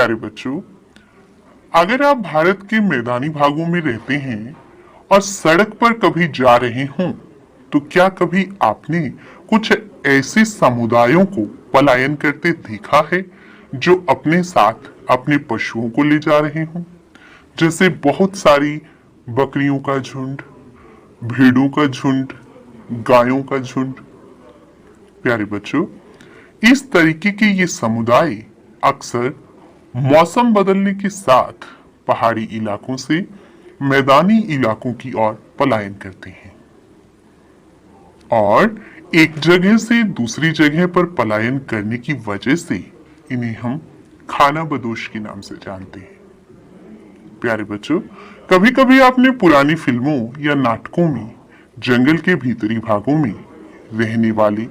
प्यारे बच्चों, अगर आप भारत के मैदानी भागों में रहते हैं और सड़क पर कभी जा रहे हों, तो क्या कभी आपने कुछ ऐसे समुदायों को पलायन करते देखा है जो अपने साथ अपने पशुओं को ले जा रहे हों? जैसे बहुत सारी बकरियों का झुंड, भेड़ों का झुंड, गायों का झुंड। प्यारे बच्चों, इस तरीके के ये समुदाय अक्सर मौसम बदलने के साथ पहाड़ी इलाकों से मैदानी इलाकों की ओर पलायन करते हैं और एक जगह से दूसरी जगह पर पलायन करने की वजह से इन्हें हम खानाबदोश के नाम से जानते हैं। प्यारे बच्चों, कभी कभी आपने पुरानी फिल्मों या नाटकों में जंगल के भीतरी भागों में रहने वाले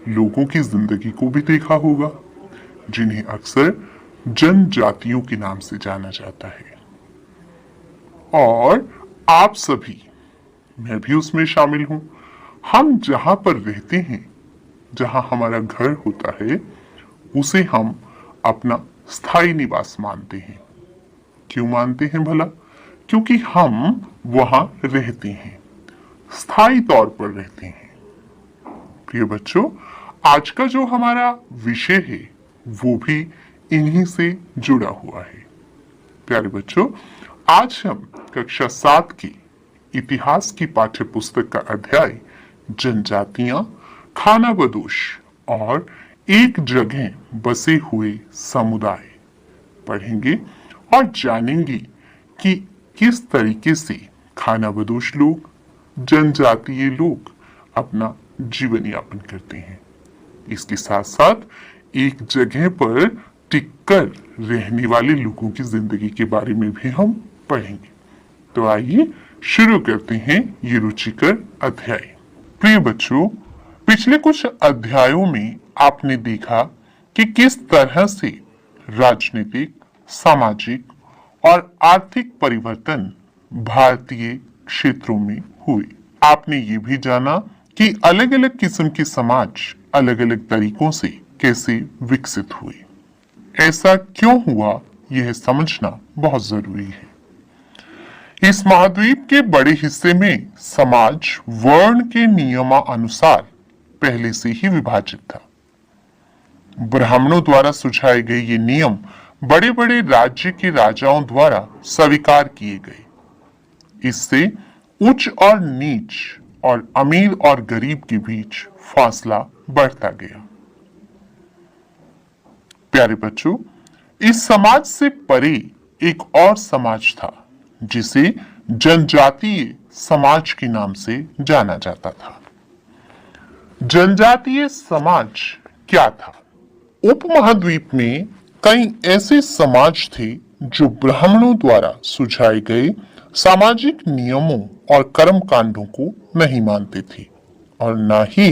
लोगों की जिंदगी को भी देखा होगा, जिन्हें अक्सर जनजातियों के नाम से जाना जाता है। और आप सभी, मैं भी उसमें शामिल हूं, हम जहां पर रहते हैं, जहां हमारा घर होता है, उसे हम अपना स्थायी निवास मानते हैं। क्यों मानते हैं भला? क्योंकि हम वहां रहते हैं, स्थायी तौर पर रहते हैं। प्रिय बच्चों, आज का जो हमारा विषय है वो भी इन्हीं से जुड़ा हुआ है। प्यारे बच्चों, आज हम कक्षा 7 की इतिहास की पाठ्य पुस्तक का अध्याय जनजातियां, खानाबदोश और एक जगह बसे हुए समुदाय पढ़ेंगे और जानेंगे कि किस तरीके से खानाबदोश लोग, जनजातीय लोग अपना जीवन यापन करते हैं। इसके साथ साथ एक जगह पर टिककर रहने वाले लोगों की जिंदगी के बारे में भी हम पढ़ेंगे। तो आइए शुरू करते हैं ये रुचिकर अध्याय। प्रिय बच्चों, पिछले कुछ अध्यायों में आपने देखा कि किस तरह से राजनीतिक, सामाजिक और आर्थिक परिवर्तन भारतीय क्षेत्रों में हुए। आपने ये भी जाना कि अलग अलग किस्म के समाज अलग अलग तरीकों से कैसे विकसित हुए। ऐसा क्यों हुआ, यह समझना बहुत जरूरी है। इस महाद्वीप के बड़े हिस्से में समाज वर्ण के नियमानुसार पहले से ही विभाजित था। ब्राह्मणों द्वारा सुझाए गए ये नियम बड़े बड़े राज्य के राजाओं द्वारा स्वीकार किए गए। इससे उच्च और नीच और अमीर और गरीब के बीच फासला बढ़ता गया। प्यारे बच्चों, इस समाज से परे एक और समाज था जिसे जनजातीय समाज के नाम से जाना जाता था। जनजातीय समाज क्या था? उपमहाद्वीप में कई ऐसे समाज थे जो ब्राह्मणों द्वारा सुझाए गए सामाजिक नियमों और कर्म कांडों को नहीं मानते थे और न ही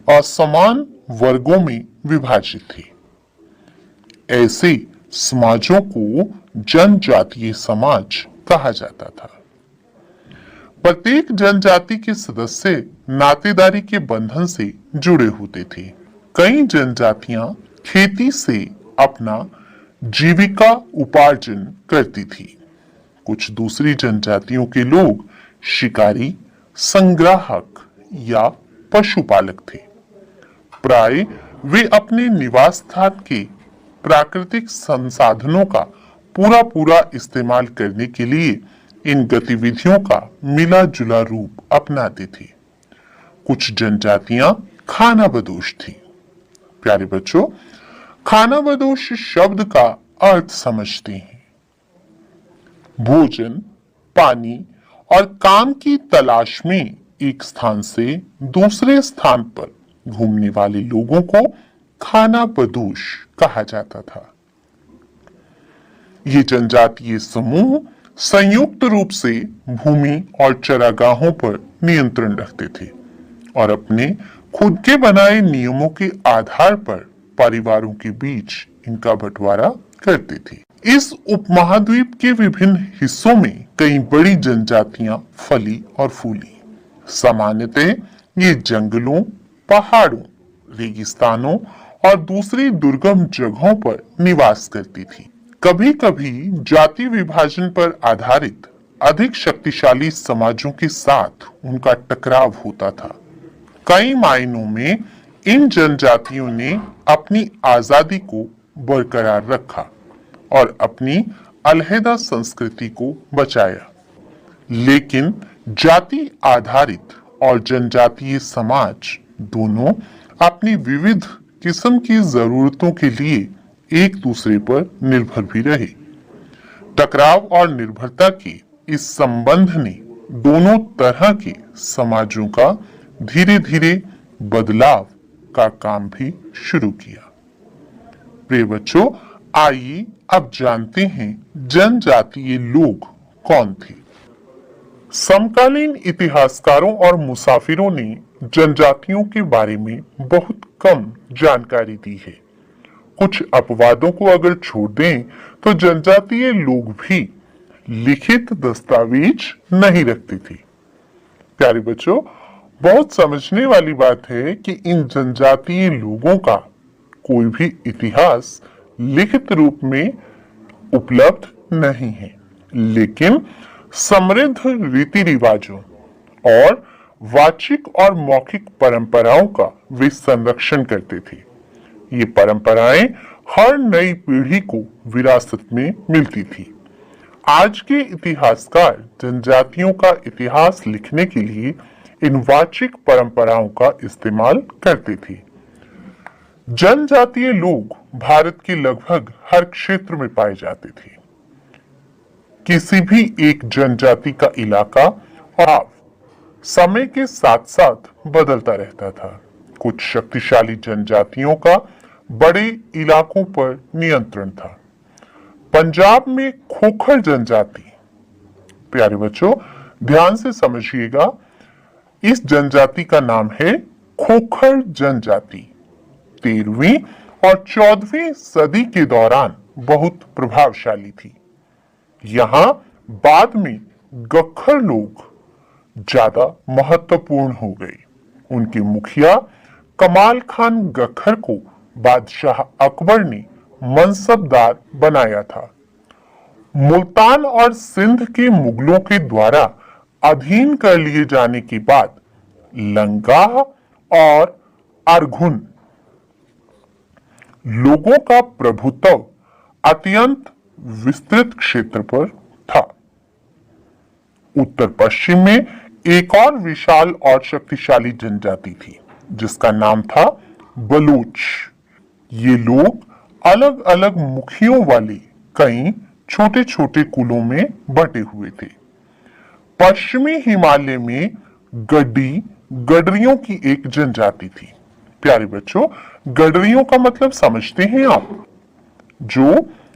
असमान वर्गों में विभाजित थे। ऐसे समाजों को जनजातीय समाज कहा जाता था। प्रत्येक जनजाति के सदस्य नातेदारी के बंधन से जुड़े होते थे। कई जनजातियां खेती से अपना जीविका उपार्जन करती थी। कुछ दूसरी जनजातियों के लोग शिकारी, संग्राहक या पशुपालक थे। प्राय वे अपने निवास स्थान के प्राकृतिक संसाधनों का पूरा इस्तेमाल करने के लिए इन गतिविधियों का मिला जुला रूप अपनाते थे। कुछ जनजातियां खानाबदोश थी। प्यारे बच्चों, खानाबदोश शब्द का अर्थ समझते हैं। भोजन, पानी और काम की तलाश में एक स्थान से दूसरे स्थान पर घूमने वाले लोगों को खानाबदोश कहा जाता था। ये जनजातीय समूह संयुक्त रूप से भूमि और चरागाहों पर नियंत्रण रखते थे और अपने खुद के बनाए नियमों के आधार पर परिवारों के बीच इनका बंटवारा करते थे। इस उपमहाद्वीप के विभिन्न हिस्सों में कई बड़ी जनजातियां फली और फूली। सामान्यतः ये जंगलों, पहाड़ों, रेगिस्तानों और दूसरी दुर्गम जगहों पर निवास करती थी। कभी कभी जाति विभाजन पर आधारित अधिक शक्तिशाली समाजों के साथ उनका टकराव होता था। कई मायनों में इन जनजातियों ने अपनी आजादी को बरकरार रखा और अपनी अलहदा संस्कृति को बचाया। लेकिन जाति आधारित और जनजातीय समाज दोनों अपनी विविध किस्म की जरूरतों के लिए एक दूसरे पर निर्भर भी रहे। टकराव और निर्भरता के इस संबंध ने दोनों तरह के समाजों का धीरे धीरे बदलाव का काम भी शुरू किया। प्रिय बच्चों, आइए अब जानते हैं जनजातीय लोग कौन थे। समकालीन इतिहासकारों और मुसाफिरों ने जनजातियों के बारे में बहुत कम जानकारी दी है। कुछ अपवादों को अगर छोड़ दें तो जनजातीय लोग भी लिखित दस्तावेज नहीं रखते थे। प्यारे बच्चों, बहुत समझने वाली बात है कि इन जनजातीय लोगों का कोई भी इतिहास लिखित रूप में उपलब्ध नहीं है, लेकिन समृद्ध रीति रिवाजों और वाचिक और मौखिक परंपराओं का वे संरक्षण करते थे। ये परंपराएं हर नई पीढ़ी को विरासत में मिलती थी। आज के इतिहासकार जनजातियों का इतिहास लिखने के लिए इन वाचिक परंपराओं का इस्तेमाल करते थे। जनजातीय लोग भारत के लगभग हर क्षेत्र में पाए जाते थे। किसी भी एक जनजाति का इलाका और समय के साथ साथ बदलता रहता था। कुछ शक्तिशाली जनजातियों का बड़े इलाकों पर नियंत्रण था। पंजाब में खोखर जनजाति, प्यारे बच्चों ध्यान से समझिएगा, इस जनजाति का नाम है खोखर जनजाति। 13वीं और 14वीं सदी के दौरान बहुत प्रभावशाली थी। यहां बाद में गख्खर लोग ज्यादा महत्वपूर्ण हो गए। उनके मुखिया कमाल खान गख्खर को बादशाह अकबर ने मनसबदार बनाया था। मुल्तान और सिंध के मुगलों के द्वारा अधीन कर लिए जाने के बाद लंगाह और अरघुन लोगों का प्रभुत्व अत्यंत विस्तृत क्षेत्र पर था। उत्तर पश्चिम में एक और विशाल और शक्तिशाली जनजाति थी जिसका नाम था बलूच। ये लोग अलग अलग मुखियों वाले कई छोटे छोटे कुलों में बटे हुए थे। पश्चिमी हिमालय में गडरियों की एक जनजाति थी। प्यारे बच्चों, गडरियों का मतलब समझते हैं आप? जो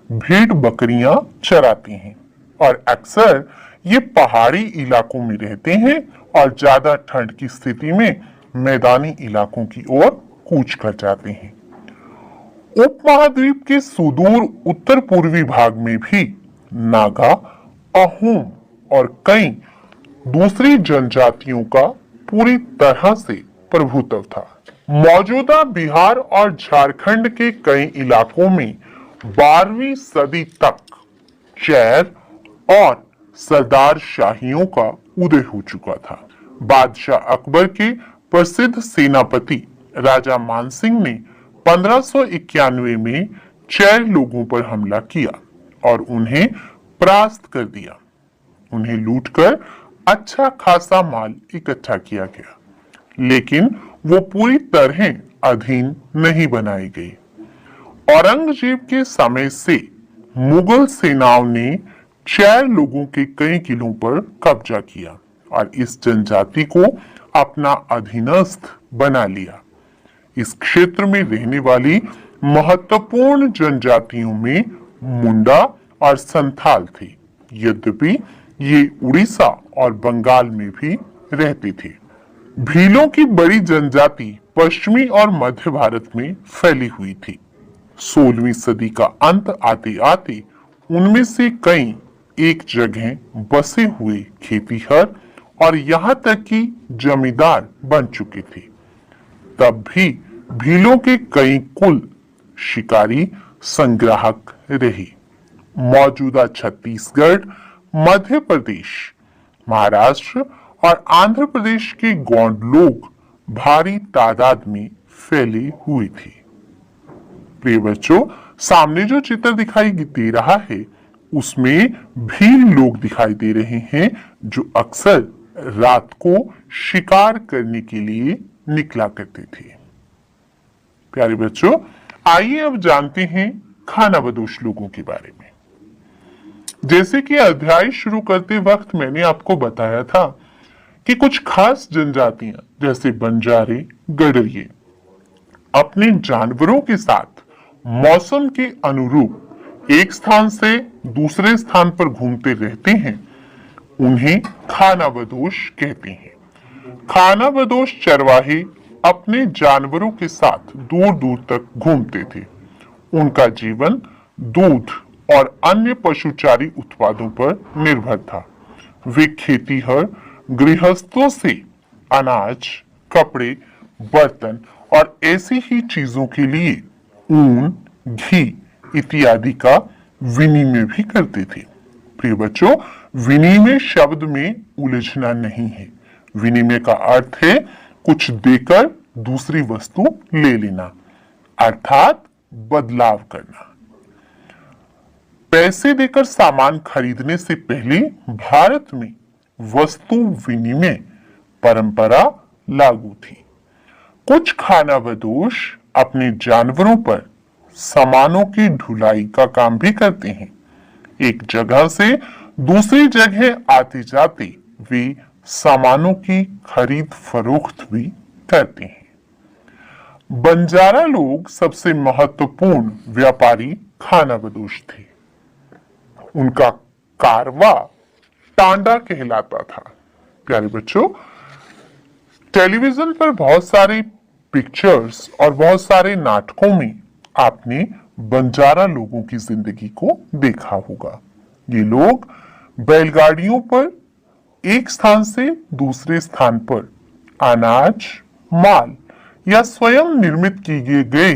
भेड़ बकरियां चराती हैं और अक्सर ये पहाड़ी इलाकों में रहते हैं और ज्यादा ठंड की स्थिति में मैदानी इलाकों की ओर कूच कर जाते हैं। उपमहाद्वीप के सुदूर उत्तर पूर्वी भाग में भी नागा, अहोम और कई दूसरी जनजातियों का पूरी तरह से प्रभुत्व था। मौजूदा बिहार और झारखंड के कई इलाकों में 12वीं सदी तक चैर और सरदार शाहियों का उदय हो चुका था। बादशाह अकबर के प्रसिद्ध सेनापति राजा मानसिंह ने 1591 में चैर लोगों पर हमला किया और उन्हें परास्त कर दिया। उन्हें लूटकर अच्छा खासा माल इकट्ठा किया गया, लेकिन वो पूरी तरह अधीन नहीं बनाई गई। औरंगजेब के समय से मुगल सेनाओं ने चैर लोगों के कई किलों पर कब्जा किया और इस जनजाति को अपना अधीनस्थ बना लिया। इस क्षेत्र में रहने वाली महत्वपूर्ण जनजातियों में मुंडा और संथाल थे। यद्यपि ये उड़ीसा और बंगाल में भी रहते थे। भीलों की बड़ी जनजाति पश्चिमी और मध्य भारत में फैली हुई थी। 16वीं सदी का अंत आते आते उनमें से कई एक जगह बसे हुए खेतीहर और यहाँ तक कि जमींदार बन चुके थे। तब भी भीलों के कई कुल शिकारी संग्राहक रहे। मौजूदा छत्तीसगढ़, मध्य प्रदेश, महाराष्ट्र और आंध्र प्रदेश के गौंड लोग भारी तादाद में फैले हुए थे। प्रिय बच्चों, सामने जो चित्र दिखाई दे रहा है उसमें भील लोग दिखाई दे रहे हैं जो अक्सर रात को शिकार करने के लिए निकला करते थे। प्यारे बच्चों, आइए अब जानते हैं खानाबदोश लोगों के बारे में। जैसे कि अध्याय शुरू करते वक्त मैंने आपको बताया था कि कुछ खास जनजातियां जैसे बंजारे, गडरिये अपने जानवरों के साथ मौसम के अनुरूप एक स्थान से दूसरे स्थान पर घूमते रहते हैं, उन्हें खानाबदोश कहते हैं। खानाबदोश चरवाहे अपने जानवरों के साथ दूर दूर तक घूमते थे। उनका जीवन दूध और अन्य पशुचारी उत्पादों पर निर्भर था। वे खेतीहर गृहस्थों से अनाज, कपड़े, बर्तन और ऐसी ही चीजों के लिए ऊन, घी इत्यादि का विनिमय भी करते थे। प्रिय बच्चों, विनिमय शब्द में उलझना नहीं है। विनिमय का अर्थ है कुछ देकर दूसरी वस्तु ले लेना, अर्थात बदलाव करना। पैसे देकर सामान खरीदने से पहले भारत में वस्तु विनिमय परंपरा लागू थी। कुछ खानाबदोश अपने जानवरों पर सामानों की ढुलाई का काम भी करते हैं। एक जगह से दूसरी जगह आते जाते वे सामानों की खरीद फरोख्त भी करते हैं। बंजारा लोग सबसे महत्वपूर्ण व्यापारी खानाबदोश थे। उनका कारवा टांडा कहलाता था। प्यारे बच्चों, टेलीविजन पर बहुत सारे पिक्चर्स और बहुत सारे नाटकों में आपने बंजारा लोगों की जिंदगी को देखा होगा। ये लोग बैलगाड़ियों पर एक स्थान से दूसरे स्थान पर अनाज, माल या स्वयं निर्मित किए गए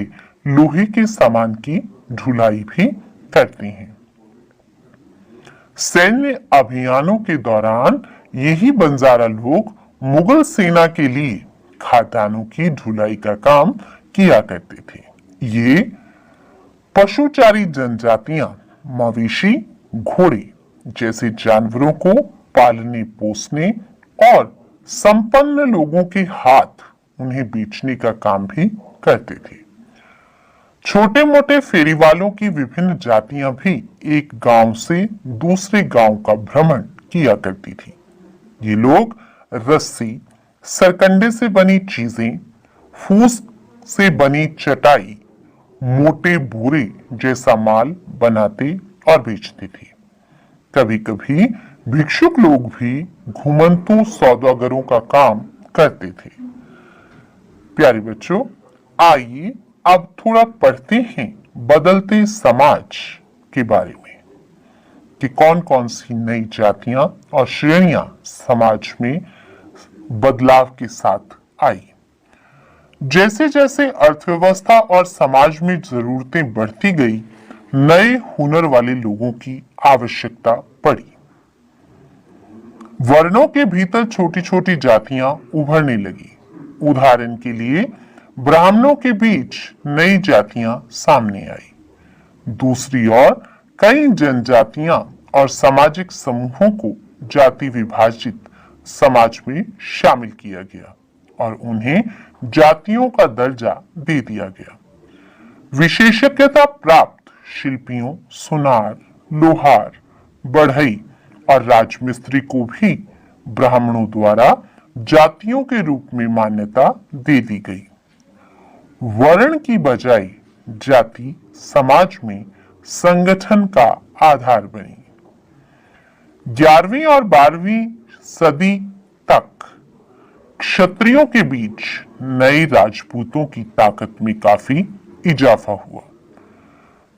लोहे के सामान की ढुलाई भी करते हैं। सैन्य अभियानों के दौरान यही बंजारा लोग मुगल सेना के लिए खाद्यान्नों की ढुलाई का काम किया करते थे। ये पशुचारी जनजातियां मवेशी, घोड़े जैसे जानवरों को पालने पोसने और संपन्न लोगों के हाथ उन्हें बेचने का काम भी करते थे। छोटे मोटे फेरी वालों की विभिन्न जातियां भी एक गांव से दूसरे गांव का भ्रमण किया करती थी। ये लोग रस्सी, सरकंडे से बनी चीजें, फूस से बनी चटाई, मोटे बोरे जैसा माल बनाते और बेचते थे। कभी कभी भिक्षुक लोग भी घुमंतु सौदागरों का काम करते थे। प्यारे बच्चों, आइए अब थोड़ा पढ़ते हैं बदलते समाज के बारे में कि कौन कौन सी नई जातियां और श्रेणियां समाज में बदलाव के साथ आई। जैसे जैसे अर्थव्यवस्था और समाज में जरूरतें बढ़ती गई, नए हुनर वाले लोगों की आवश्यकता पड़ी। वर्णों के भीतर छोटी छोटी जातियां उभरने लगी। उदाहरण के लिए ब्राह्मणों के बीच नई जातियां सामने आई। दूसरी ओर कई जनजातियां और सामाजिक समूहों को जाति विभाजित समाज में शामिल किया गया और उन्हें जातियों का दर्जा दे दिया गया। विशेषज्ञता प्राप्त शिल्पियों, सुनार, लोहार, बढ़ई और राजमिस्त्री को भी ब्राह्मणों द्वारा जातियों के रूप में मान्यता दे दी गई। वर्ण की बजाय जाति समाज में संगठन का आधार बनी। 11वीं और 12वीं सदी तक क्षत्रियों के बीच नए राजपूतों की ताकत में काफी इजाफा हुआ।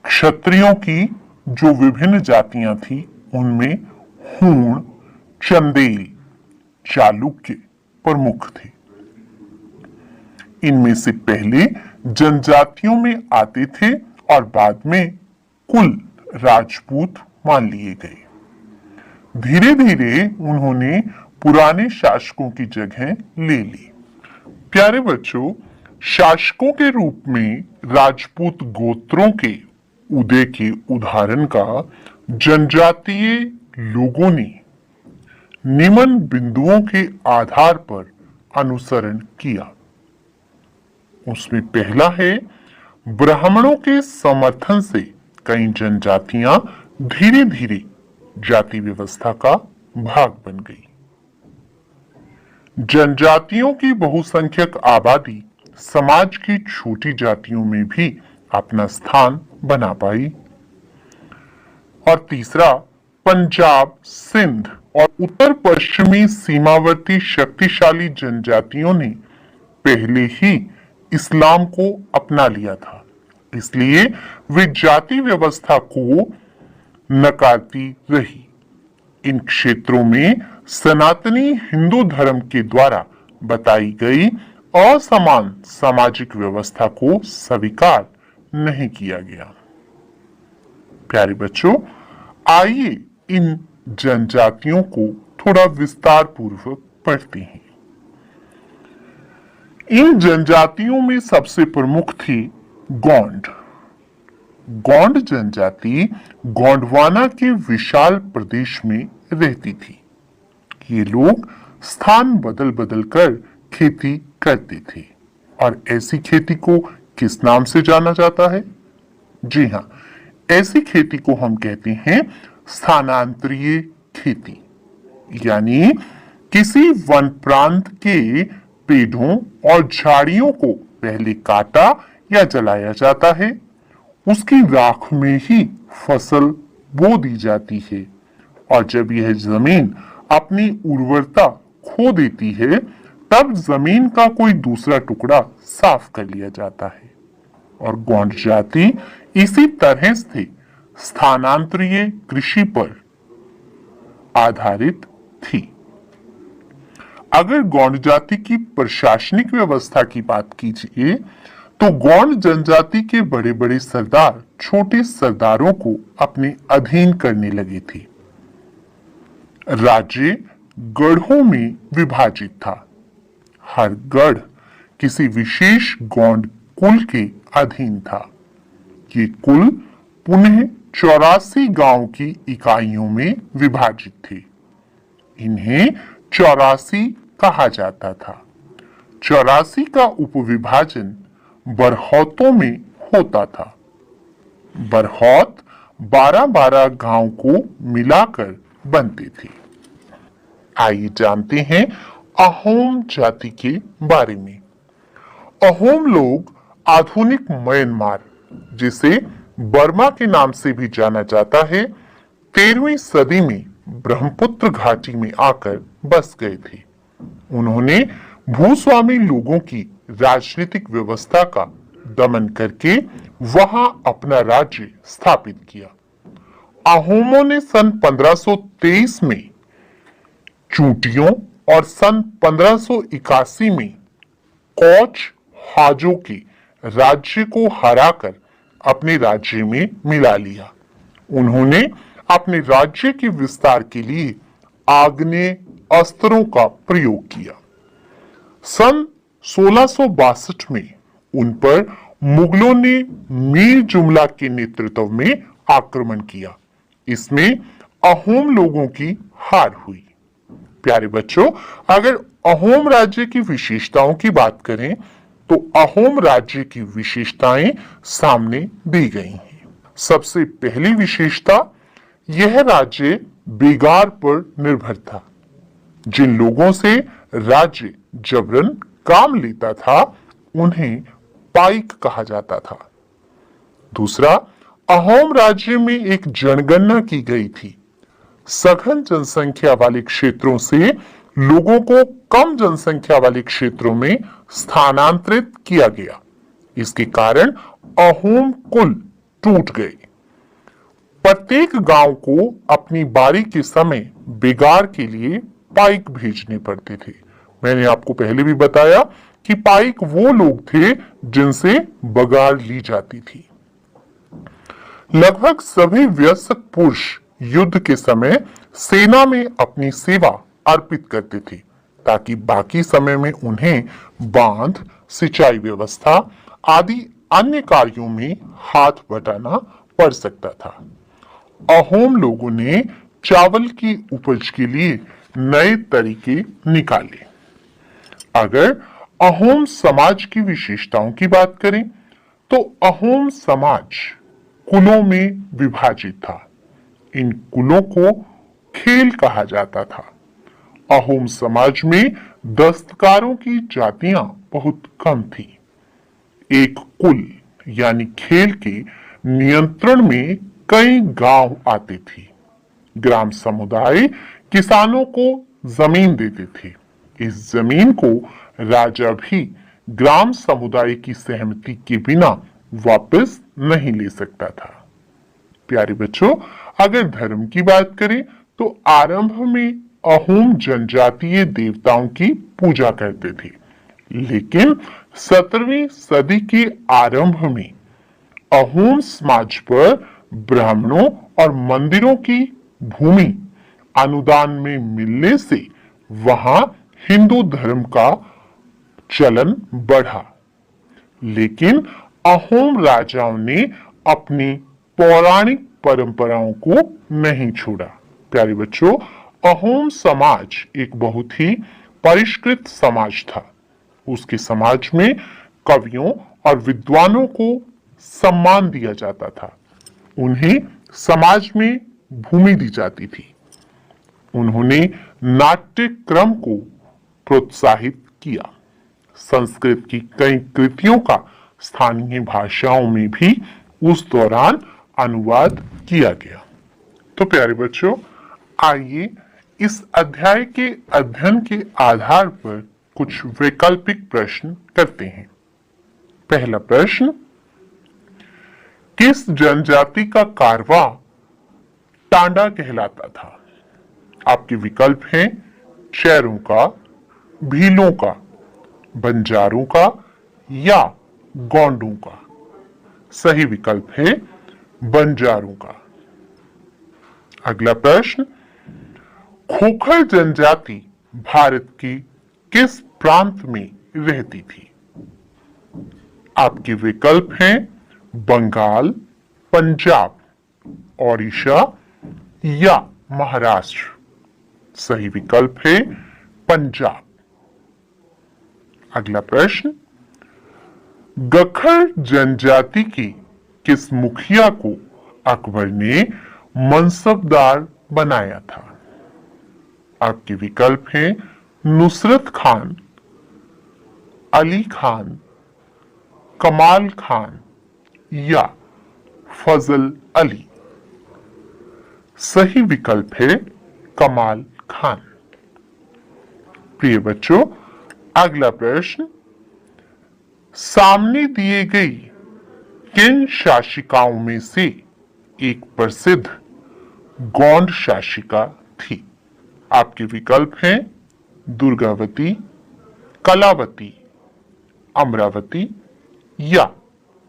क्षत्रियों की जो विभिन्न जातियां थी उनमें हूण, चंदेल, चालुक्य प्रमुख थे। इनमें से पहले जनजातियों में आते थे और बाद में कुल राजपूत मान लिए गए। धीरे धीरे उन्होंने पुराने शासकों की जगह ले ली। प्यारे बच्चों, शासकों के रूप में राजपूत गोत्रों के उदय के उदाहरण का जनजातीय लोगों ने निम्न बिंदुओं के आधार पर अनुसरण किया। उसमें पहला है, ब्राह्मणों के समर्थन से कई जनजातियां धीरे धीरे जाति व्यवस्था का भाग बन गई। जनजातियों की बहुसंख्यक आबादी समाज की छोटी जातियों में भी अपना स्थान बना पाई। और तीसरा, पंजाब, सिंध और उत्तर पश्चिमी सीमावर्ती शक्तिशाली जनजातियों ने पहले ही इस्लाम को अपना लिया था, इसलिए वे जाति व्यवस्था को नकारती रही। इन क्षेत्रों में सनातनी हिंदू धर्म के द्वारा बताई गई असमान सामाजिक व्यवस्था को स्वीकार नहीं किया गया। प्यारे बच्चों, आइए इन जनजातियों को थोड़ा विस्तार पूर्वक पढ़ते हैं। इन जनजातियों में सबसे प्रमुख थी गोंड। गोंड जनजाति गोंडवाना के विशाल प्रदेश में रहती थी। ये लोग स्थान बदल बदल कर खेती करते थे। और ऐसी खेती को किस नाम से जाना जाता है? जी हाँ, ऐसी खेती को हम कहते हैं स्थानांतरीय खेती। यानी किसी वन प्रांत के पेड़ों और झाड़ियों को पहले काटा या जलाया जाता है, उसकी राख में ही फसल बो दी जाती है, और जब यह जमीन अपनी उर्वरता खो देती है, तब जमीन का कोई दूसरा टुकड़ा साफ कर लिया जाता है। और गोंड जाति इसी तरह से स्थानांतरीय कृषि पर आधारित थी। अगर गोंड जाति की प्रशासनिक व्यवस्था की बात कीजिए तो गोंड जनजाति के बड़े बड़े सरदार छोटे सरदारों को अपने अधीन करने लगे थे। राज्य गढ़ों में विभाजित था। हर गढ़ किसी विशेष गोंड कुल के अधीन था। ये कुल पुनः 84 गांव की इकाइयों में विभाजित थे। इन्हें 84 कहा जाता था। 84 का उपविभाजन बरहौतों में होता था। बरहौत 12-12 गांव को मिलाकर बनते थे। आइए जानते हैं अहोम जाति के बारे में। अहोम लोग आधुनिक म्यांमार, जिसे बर्मा के नाम से भी जाना जाता है, 13वीं सदी में ब्रह्मपुत्र घाटी में आकर बस गए थे। उन्होंने भूस्वामी लोगों की राजनीतिक व्यवस्था का दमन करके वहां अपना राज्य स्थापित किया। अहोमों ने सन 1523 में चूटियों और सन 1581 में कौच हाजों के राज्य को हराकर अपने राज्य में मिला लिया। उन्होंने अपने राज्य के विस्तार के लिए आग्नेय अस्त्रों का प्रयोग किया। सन 1662 में उन पर मुगलों ने मीर जुमला के नेतृत्व में आक्रमण किया। इसमें अहोम लोगों की हार हुई। प्यारे बच्चों, अगर अहोम राज्य की विशेषताओं की बात करें तो अहोम राज्य की विशेषताएं सामने दी गई हैं। सबसे पहली विशेषता, यह राज्य बेगार पर निर्भर था। जिन लोगों से राज्य जबरन काम लेता था उन्हें पाइक कहा जाता था। दूसरा, अहोम राज्य में एक जनगणना की गई थी। सघन जनसंख्या वाले क्षेत्रों से लोगों को कम जनसंख्या वाले क्षेत्रों में स्थानांतरित किया गया। इसके कारण अहोम कुल टूट गए। प्रत्येक गांव को अपनी बारी के समय बेगार के लिए पाइक भेजने पड़ते थे। मैंने आपको पहले भी बताया कि पाइक वो लोग थे जिनसे बगार ली जाती थी। लगभग सभी वयस्क पुरुष युद्ध के समय सेना में अपनी सेवा अर्पित करते थे, ताकि बाकी समय में उन्हें बांध, सिंचाई व्यवस्था आदि अन्य कार्यों में हाथ बटाना पड़ सकता था। अहोम लोगों ने चावल की उपज के लिए नए तरीके निकाले। अगर अहोम समाज की विशेषताओं की बात करें तो अहोम समाज कुलों में विभाजित था। इन कुलों को खेल कहा जाता था। अहोम समाज में दस्तकारों की जातियां बहुत कम थी। एक कुल यानी खेल के नियंत्रण में कई गांव आते थे। ग्राम समुदाय किसानों को जमीन देते थे। इस जमीन को राजा भी ग्राम समुदाय की सहमति के बिना वापस नहीं ले सकता था। प्यारे बच्चों, अगर धर्म की बात करें तो आरंभ में अहोम जनजातीय देवताओं की पूजा करते थे, लेकिन 17वीं सदी के आरंभ में अहोम समाज पर ब्राह्मणों और मंदिरों की भूमि अनुदान में मिलने से वहां हिंदू धर्म का चलन बढ़ा। लेकिन अहोम राजाओं ने अपनी पौराणिक परंपराओं को नहीं छोड़ा। प्यारे बच्चों, अहोम समाज एक बहुत ही परिष्कृत समाज था। उसके समाज में कवियों और विद्वानों को सम्मान दिया जाता था। उन्हें समाज में भूमि दी जाती थी। उन्होंने नाट्य क्रम को प्रोत्साहित किया। संस्कृत की कई कृतियों का स्थानीय भाषाओं में भी उस दौरान अनुवाद किया गया। तो प्यारे बच्चों, आइए इस अध्याय के अध्ययन के आधार पर कुछ वैकल्पिक प्रश्न करते हैं। पहला प्रश्न, किस जनजाति का कारवा टांडा कहलाता था? आपके विकल्प हैं चेरों का, भीलों का, बंजारों का या गोंडों का। सही विकल्प है बंजारों का। अगला प्रश्न, खोखर जनजाति भारत की किस प्रांत में रहती थी? आपके विकल्प हैं बंगाल, पंजाब, ओडिशा या महाराष्ट्र। सही विकल्प है पंजाब। अगला प्रश्न, गखर जनजाति की किस मुखिया को अकबर ने मनसबदार बनाया था? आपके विकल्प हैं नुसरत खान, अली खान, कमाल खान या फजल अली। सही विकल्प है कमाल खान। प्रिय बच्चों, अगला प्रश्न, सामने दिए गई किन शासिकाओं में से एक प्रसिद्ध गोंड शासिका थी? आपके विकल्प हैं दुर्गावती, कलावती, अमरावती या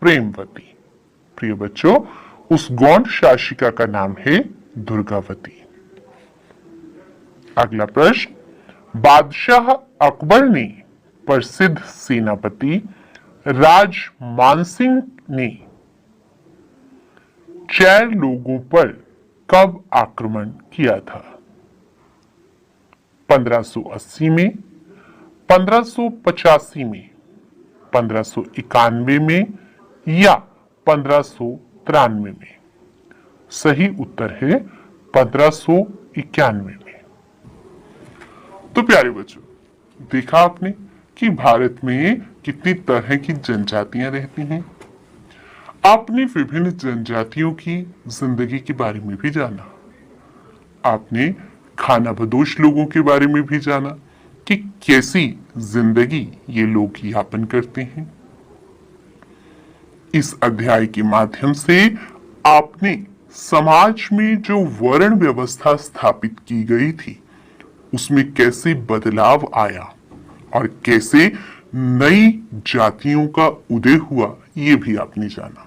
प्रेमवती। प्रिय बच्चों, उस गोंड शासिका का नाम है दुर्गावती। अगला प्रश्न, बादशाह अकबर ने प्रसिद्ध सेनापति राज मानसिंह ने चैर लोगों पर कब आक्रमण किया था? 1580 में, 1585 में, 1591 में या 1593 में? सही उत्तर है 1591 में। तो प्यारे बच्चों, देखा आपने कि भारत में कितनी तरह की जनजातियां रहती हैं। आपने विभिन्न जनजातियों की जिंदगी के बारे में भी जाना। आपने खानाबदोश लोगों के बारे में भी जाना कि कैसी जिंदगी ये लोग यापन करते हैं। इस अध्याय के माध्यम से आपने समाज में जो वर्ण व्यवस्था स्थापित की गई थी उसमें कैसे बदलाव आया और कैसे नई जातियों का उदय हुआ, ये भी आपने जाना।